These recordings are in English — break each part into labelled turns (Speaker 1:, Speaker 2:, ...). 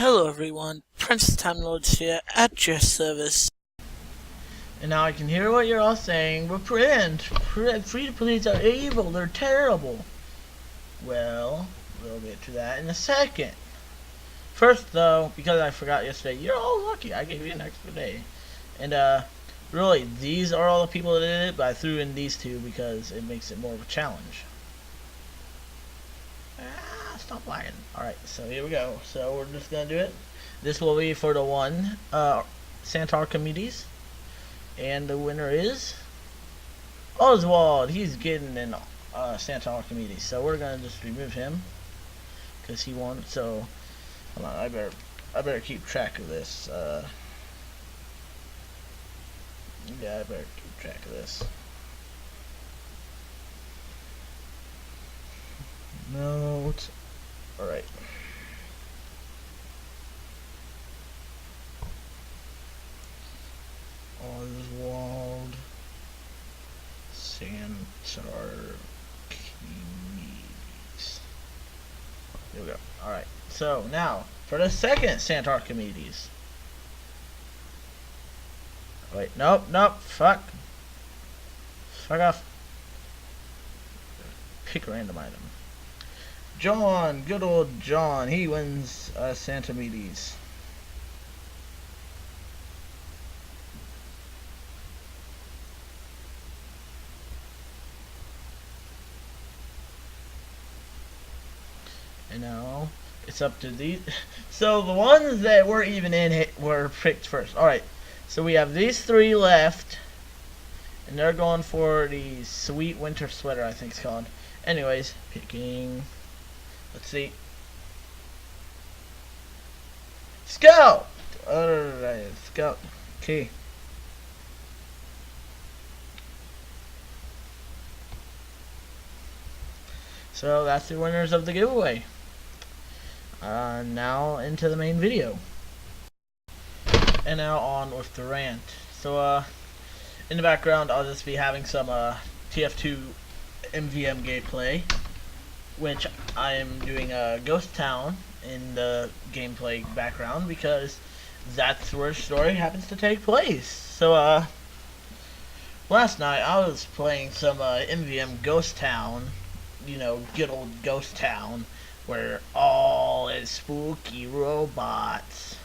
Speaker 1: Hello everyone, Princess Time Lords here at your service.
Speaker 2: And now I can hear what you're all saying, but free-to-plays are evil, they're terrible. Well, we'll get to that in a second. First though, because I forgot yesterday, you're all lucky I gave you an extra day. And really, these are all the people that did it, but I threw in these two because it makes it more of a challenge. Stop lying. Alright, so here we go. So we're just gonna do it. This will be for the one Santar communities. And the winner is Oswald. He's getting in Santar community. So we're gonna just remove him because he won. So hold on, I better keep track of this. Yeah, I better keep track of this. No. Alright. Oswald Santar communities. Here we go. Alright. So now for the second Santar communities. Wait, nope. Fuck off. Pick a random item. John, good old John, he wins Santa Medes. And now it's up to these. So the ones that were even in were picked first. Alright, so we have these three left. And they're going for the sweet winter sweater, I think it's called. Anyways, picking. Let's see. Scout! Alright, Scout. Okay. So that's the winners of the giveaway. Now into the main video. And now on with the rant. So, in the background, I'll just be having some TF2 MVM gameplay, which I am doing a ghost town in the gameplay background because that's where the story happens to take place. So last night I was playing some MVM ghost town, you know, good old ghost town where all is spooky robots.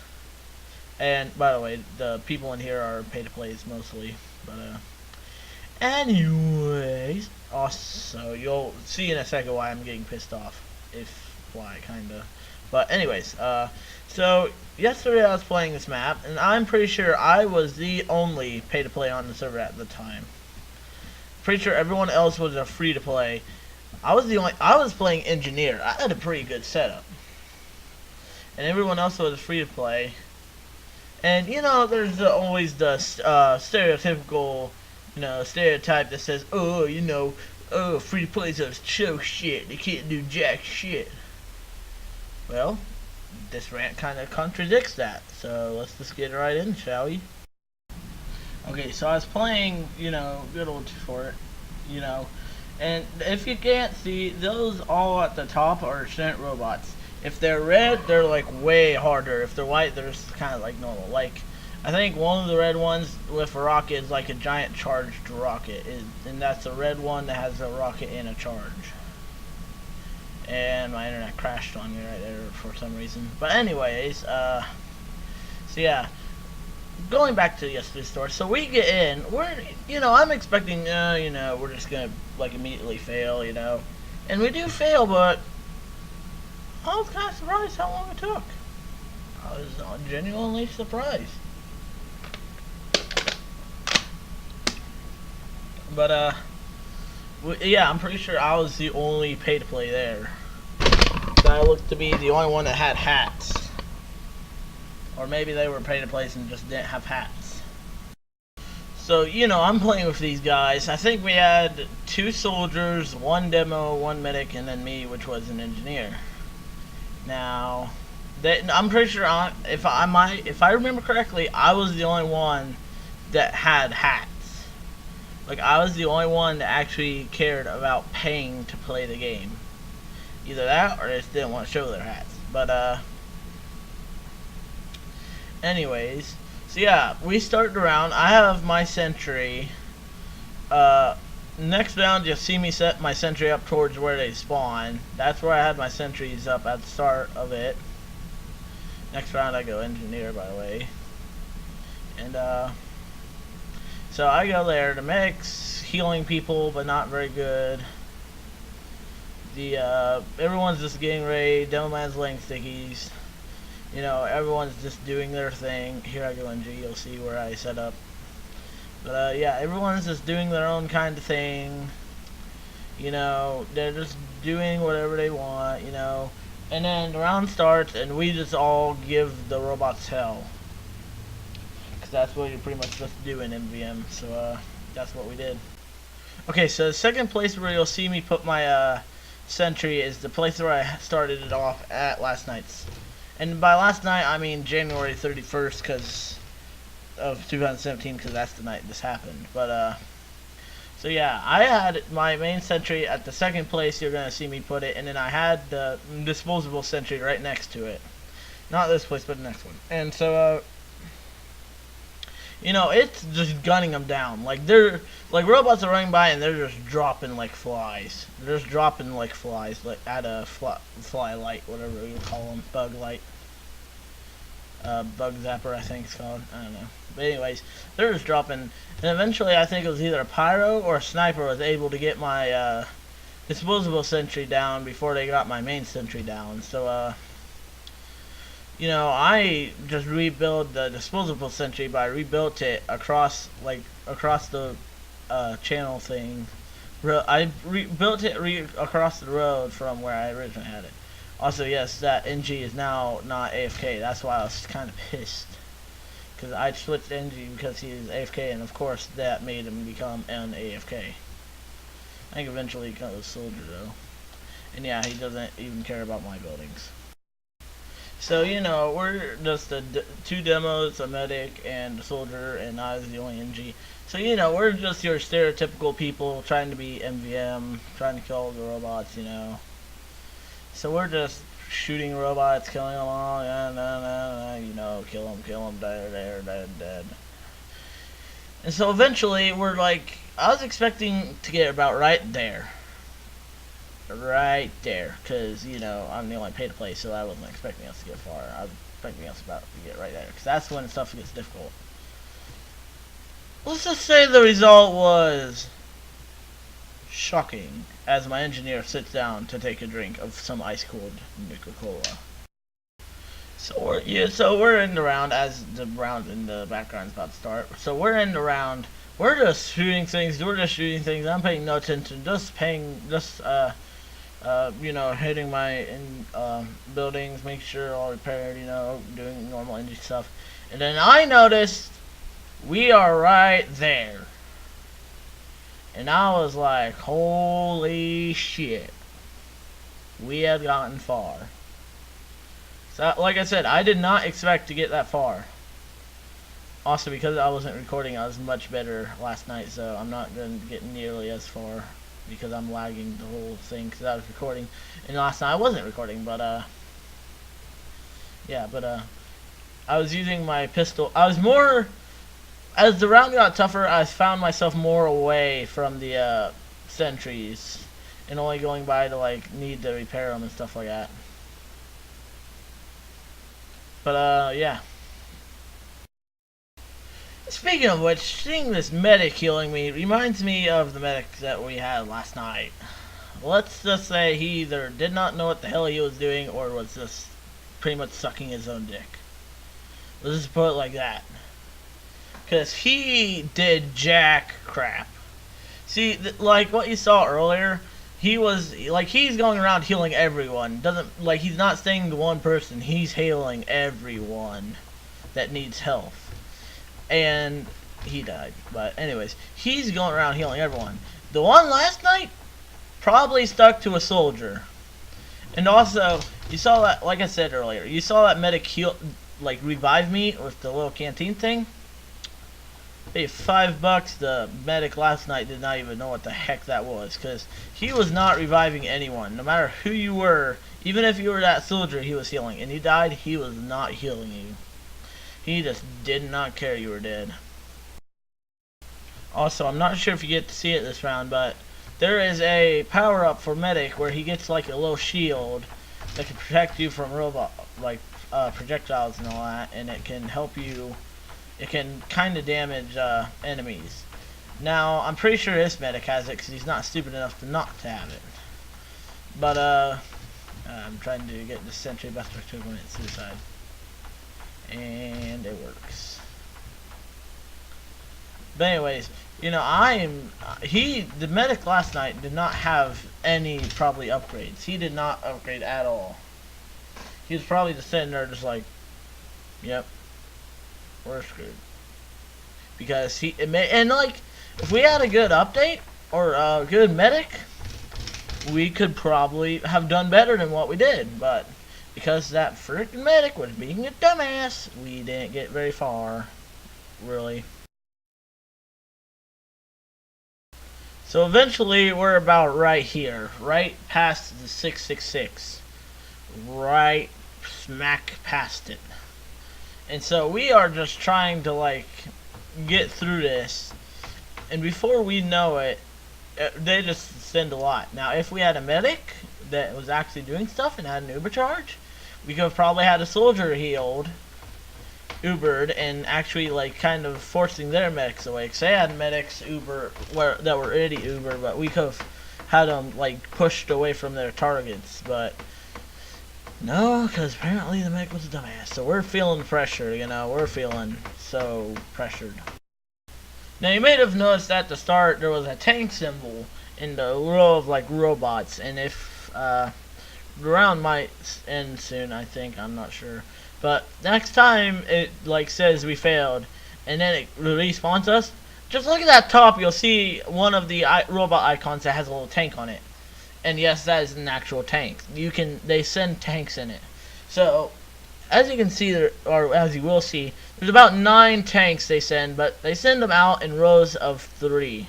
Speaker 2: And by the way, the people in here are pay to plays mostly, but anyways, also you'll see in a second why I'm getting pissed off, kinda. But anyways, so yesterday I was playing this map, and I'm pretty sure I was the only pay to play on the server at the time. Pretty sure everyone else was a free to play. I was playing engineer. I had a pretty good setup, and everyone else was free to play. And you know, there's always the stereotypical, you know, stereotype that says, oh, you know, oh, free to plays are show shit. They can't do jack shit. Well, this rant kind of contradicts that. So let's just get right in, shall we? Okay, so I was playing, you know, good old for it, you know, and if you can't see, those all at the top are giant robots. If they're red, they're like way harder. If they're white, they're just kind of like normal. Like, I think one of the red ones with a rocket is like a giant charged rocket, and that's the red one that has a rocket and a charge. And my internet crashed on me right there for some reason. But anyways, so yeah, going back to yesterday's story. So we get in, you know, I'm expecting, you know, we're just gonna like immediately fail, you know, and we do fail, but I was kind of surprised how long it took. I was genuinely surprised. But, yeah, I'm pretty sure I was the only pay-to-play there. So I looked to be the only one that had hats. Or maybe they were pay-to-plays and just didn't have hats. So, you know, I'm playing with these guys. I think we had 2 soldiers, 1 demo, 1 medic, and then me, which was an engineer. Now, I'm pretty sure if I remember correctly, I was the only one that had hats. Like, I was the only one that actually cared about paying to play the game. Either that, or they just didn't want to show their hats. But Anyways, so yeah, we start the round. I have my sentry. Next round, you'll see me set my sentry up towards where they spawn. That's where I had my sentries up at the start of it. Next round, I go engineer, by the way. And, so I go there. The medic's healing people, but not very good. Everyone's just getting ready. Demo man's laying stickies. You know, everyone's just doing their thing. Here I go NG, you'll see where I set up. But yeah, everyone's just doing their own kind of thing. You know, they're just doing whatever they want, you know. And then the round starts and we just all give the robots hell. Because that's what you're pretty much supposed to do in MVM. So that's what we did. Okay, so the second place where you'll see me put my sentry is the place where I started it off at last night's. And by last night, I mean January 31st, because of 2017, because that's the night this happened. But, so yeah, I had my main sentry at the second place you're going to see me put it, and then I had the disposable sentry right next to it. Not this place, but the next one. And so, you know, it's just gunning them down. Like, robots are running by and they're just dropping like flies. They're just dropping like flies, like at a fly light, whatever you call them, bug light. Bug zapper, I think it's called. I don't know. But anyways, they're just dropping. And eventually, I think it was either a pyro or a sniper was able to get my disposable sentry down before they got my main sentry down. So, you know, I just rebuilt the disposable sentry, but I rebuilt it across the channel thing. I rebuilt it across the road from where I originally had it. Also, yes, that NG is now not AFK. That's why I was kind of pissed. Because I switched NG because he is AFK, and of course that made him become an AFK. I think eventually he becomes a soldier, though. And yeah, he doesn't even care about my buildings. So, you know, we're just two demos, a medic and a soldier, and I was the only NG. So, you know, we're just your stereotypical people trying to be MVM, trying to kill the robots, you know. So we're just shooting robots, killing them all, you know, kill them, dead. And so eventually, we're like, I was expecting to get about right there, because, you know, I'm the only pay to play, so I wasn't expecting us to get far. I was expecting us about to get right there, because that's when stuff gets difficult. Let's just say the result was shocking, as my engineer sits down to take a drink of some ice-cooled Nuka-Cola. So we're in the round, as the round in the background is about to start. So we're in the round. We're just shooting things. I'm paying no attention. You know, hitting my buildings, make sure all repaired. You know, doing normal engine stuff. And then I noticed we are right there. And I was like, holy shit. We have gotten far. So, like I said, I did not expect to get that far. Also, because I wasn't recording, I was much better last night, so I'm not going to get nearly as far because I'm lagging the whole thing because I was recording. And last night I wasn't recording, but, yeah, but, I was using my pistol. As the round got tougher, I found myself more away from the sentries and only going by to like need to repair them and stuff like that. But yeah. Speaking of which, seeing this medic healing me reminds me of the medic that we had last night. Let's just say he either did not know what the hell he was doing or was just pretty much sucking his own dick. Let's just put it like that. Because he did jack crap. See, like what you saw earlier, he's going around healing everyone. He's not staying to one person, he's healing everyone that needs health. And he died. But anyways, he's going around healing everyone. The one last night probably stuck to a soldier. And also, you saw that, like I said earlier, you saw that medic revive me with the little canteen thing. Hey, $5. The medic last night did not even know what the heck that was, because he was not reviving anyone. No matter who you were, even if you were that soldier, he was healing. And you died, he was not healing you. He just did not care you were dead. Also, I'm not sure if you get to see it this round, but there is a power-up for Medic where he gets like a little shield that can protect you from robot, like projectiles and all that, and it can help you. It can kind of damage enemies. Now, I'm pretty sure this Medic has it because he's not stupid enough to not to have it. But I'm trying to get the Sentry Buster to commit suicide, and it works. But anyways, you know, the Medic last night did not have any probably upgrades. He did not upgrade at all. He was probably just sitting there just like, yep, we're screwed. Because and like, if we had a good update or a good Medic, we could probably have done better than what we did. But because that freaking Medic was being a dumbass, we didn't get very far, really. So eventually we're about right here, right past the 666, right smack past it. And so we are just trying to like get through this, and before we know it, they just send a lot. Now if we had a Medic that was actually doing stuff and had an Uber charge, we could have probably had a soldier healed, Ubered, and actually like kind of forcing their medics away. Cause they had medics Uber that were already Uber, but we could have had them like pushed away from their targets. But no, because apparently the medic was a dumbass. So we're feeling pressure, you know. We're feeling so pressured. Now you may have noticed at the start there was a tank symbol in the row of like robots, and if the round might end soon, I think, I'm not sure. But next time it like says we failed, and then it respawns us, just look at that top. You'll see one of the robot icons that has a little tank on it, and yes, that is an actual tank. They send tanks in it. So as you can see there, or as you will see, there's about 9 tanks they send, but they send them out in rows of 3.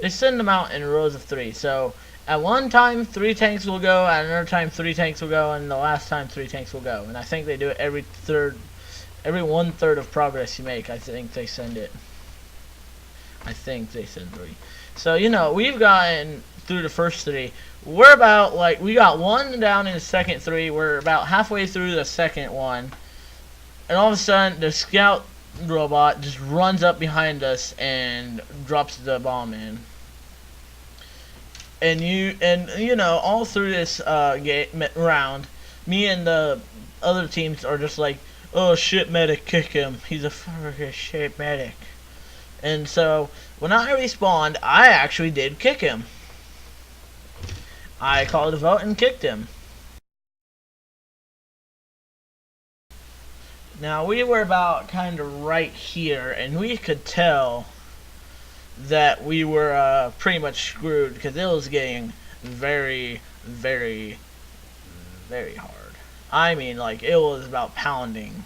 Speaker 2: They send them out in rows of 3. So at one time 3 tanks will go, at another time 3 tanks will go, and the last time 3 tanks will go. And I think they do it every 1/3 of progress you make. I think they send it. I think they send 3. So you know, we've gotten through the first 3. We're about like, we got 1 down in the second 3. We're about halfway through the second one, and all of a sudden the scout robot just runs up behind us and drops the bomb in. And you know, all through this round, me and the other teams are just like, oh shit, medic, kick him. He's a fucking shit medic. And so when I respawned, I actually did kick him. I called a vote and kicked him. Now we were about kind of right here, and we could tell that we were pretty much screwed because it was getting very, very, very hard. I mean, like, it was about pounding.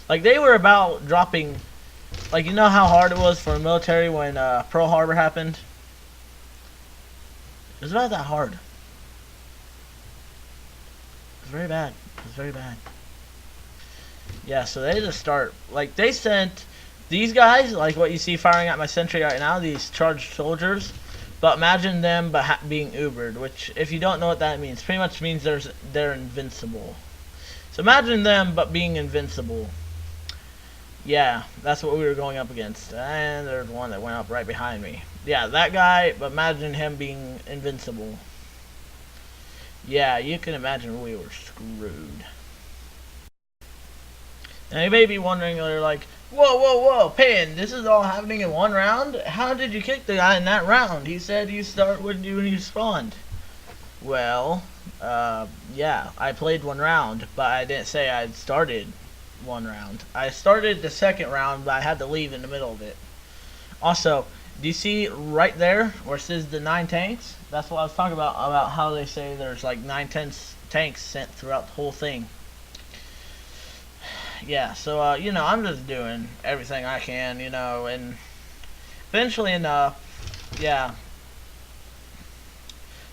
Speaker 2: Like, they were about dropping, like, you know how hard it was for the military when Pearl Harbor happened? It was about that hard. It was very bad. It was very bad. Yeah, so they just start, like, they sent these guys, like what you see firing at my sentry right now, these charged soldiers, but imagine them being Ubered, which, if you don't know what that means, pretty much means they're invincible. So imagine them but being invincible. Yeah, that's what we were going up against. And there's one that went up right behind me. Yeah, that guy, but imagine him being invincible. Yeah, you can imagine we were screwed. Now you may be wondering, they're like, whoa, Pan, this is all happening in one round? How did you kick the guy in that round? He said you start when you spawned. Well, yeah, I played 1 round, but I didn't say I had started 1 round. I started the 2nd round, but I had to leave in the middle of it. Also, do you see right there where it says the 9 tanks? That's what I was talking about how they say there's like 9 tanks sent throughout the whole thing. Yeah, so, you know, I'm just doing everything I can, you know, and eventually enough, yeah.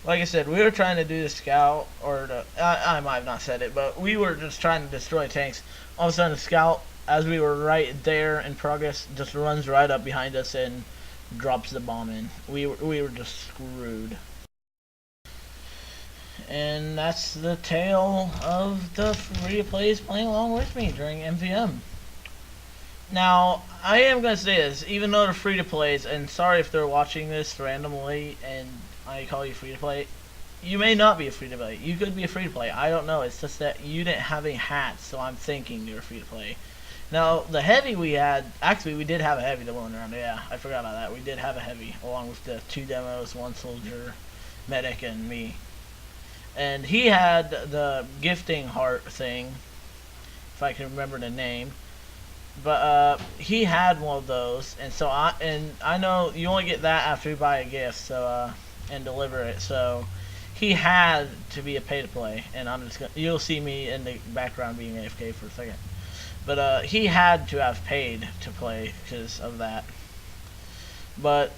Speaker 2: like I said, we were trying to do the scout, or I might have not said it, but we were just trying to destroy tanks. All of a sudden, the scout, as we were right there in progress, just runs right up behind us and drops the bomb in. We were just screwed. And that's the tale of the free-to-plays playing along with me during MVM. Now, I am going to say this, even though they're free-to-plays, and sorry if they're watching this randomly and I call you free-to-play, you may not be a free-to-play. You could be a free-to-play. I don't know. It's just that you didn't have any hats, so I'm thinking you're free-to-play. Now, the heavy we had, actually we did have a heavy that went around, yeah, I forgot about that. We did have a heavy, along with the 2 demos, 1 soldier, medic, and me. And he had the gifting heart thing, if I can remember the name. But he had one of those, and so I know you only get that after you buy a gift, so and deliver it. So he had to be a pay to play, and I'm just gonna, you'll see me in the background being AFK for a second. But he had to have paid to play because of that. But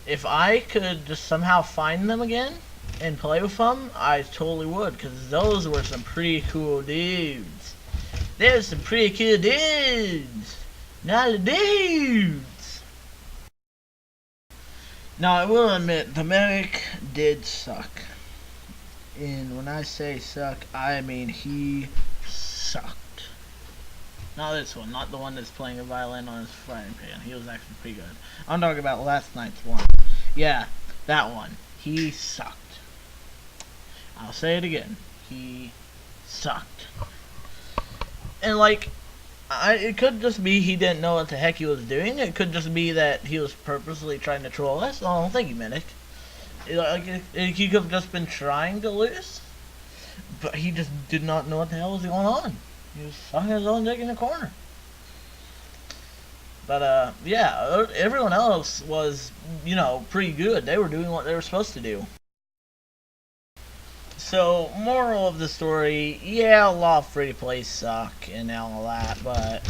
Speaker 2: if I could just somehow find them again and play with them, I totally would, because those were some pretty cool dudes. There's some pretty cool dudes. Not the dudes. Now, I will admit, the medic did suck. And when I say suck, I mean he sucked. Not this one, not the one that's playing a violin on his frying pan. He was actually pretty good. I'm talking about last night's one. Yeah, that one. He sucked. I'll say it again. He sucked. And like, it could just be he didn't know what the heck he was doing. It could just be that he was purposely trying to troll us. Oh, thank you, Medic. He could have just been trying to lose, but he just did not know what the hell was going on. He was sucking his own dick in the corner. But yeah, everyone else was, pretty good. They were doing what they were supposed to do. So, moral of the story, yeah, a lot of free-to-plays suck and all that, but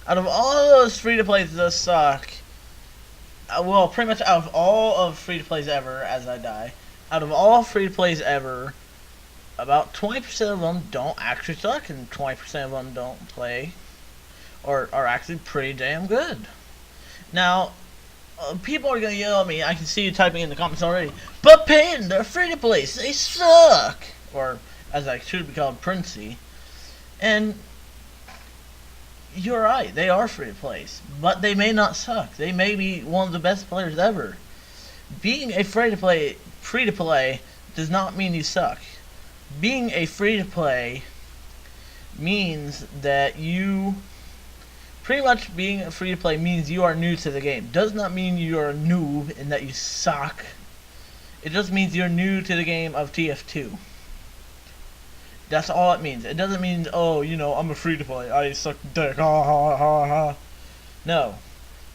Speaker 2: out of all of those free-to-plays that suck, well, pretty much out of all of free-to-plays ever, as I die, out of all free-to-plays ever, about 20% of them don't actually suck, and 20% of them don't play, or are actually pretty damn good. Now, people are going to yell at me. I can see you typing in the comments already. But Peyton, they're free to play. They suck. Or, as I should be called, Princey. And you're right. They are free to play. But they may not suck. They may be one of the best players ever. Being a free to play does not mean you suck. Being a free to play means that you... Pretty much being a free-to-play means you are new to the game. Does not mean you are a noob and that you suck. It just means you're new to the game of TF2. That's all it means. It doesn't mean, oh, I'm a free-to-play. I suck dick. Ha ha ha ha. No.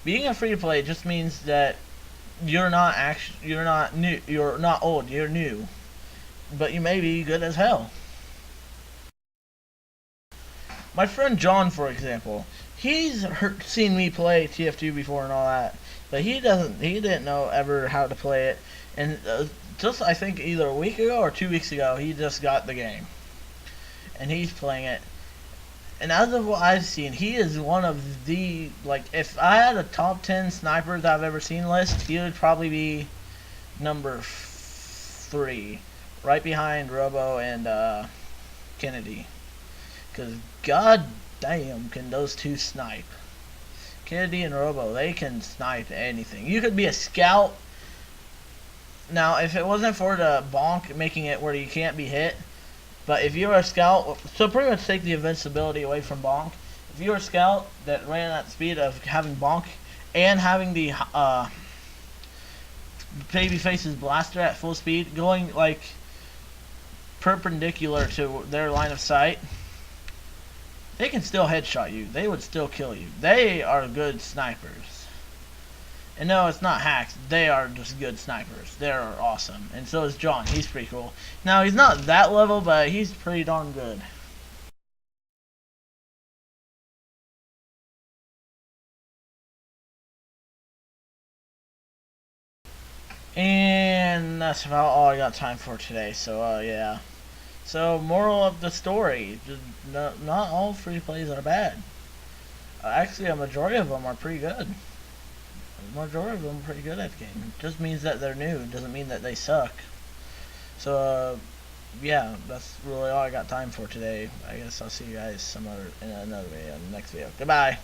Speaker 2: Being a free-to-play just means that you're not new. You're not old. You're new. But you may be good as hell. My friend John, for example, he's seen me play TF2 before and all that, but he didn't know ever how to play it, and just I think either a week ago or 2 weeks ago, he just got the game, and he's playing it, and as of what I've seen, he is one of the, like, if I had a top 10 snipers I've ever seen list, he would probably be number 3, right behind Robo and Kennedy. Because god damn can those two snipe. Kennedy and Robo, they can snipe anything. You could be a scout. Now, if it wasn't for the bonk making it where you can't be hit, but if you were a scout, so pretty much take the invincibility away from bonk. If you were a scout that ran at the speed of having bonk and having the babyface's blaster at full speed, going like perpendicular to their line of sight, they can still headshot you. They would still kill you. They are good snipers. And no, it's not hacks. They are just good snipers. They're awesome. And so is John. He's pretty cool. Now, he's not that level, but he's pretty darn good. And And that's about all I got time for today. So yeah. So moral of the story: not all free plays are bad. Actually, a majority of them are pretty good. A majority of them are pretty good at the game. It just means that they're new. It doesn't mean that they suck. So yeah, that's really all I got time for today. I guess I'll see you guys in another video, in the next video. Goodbye.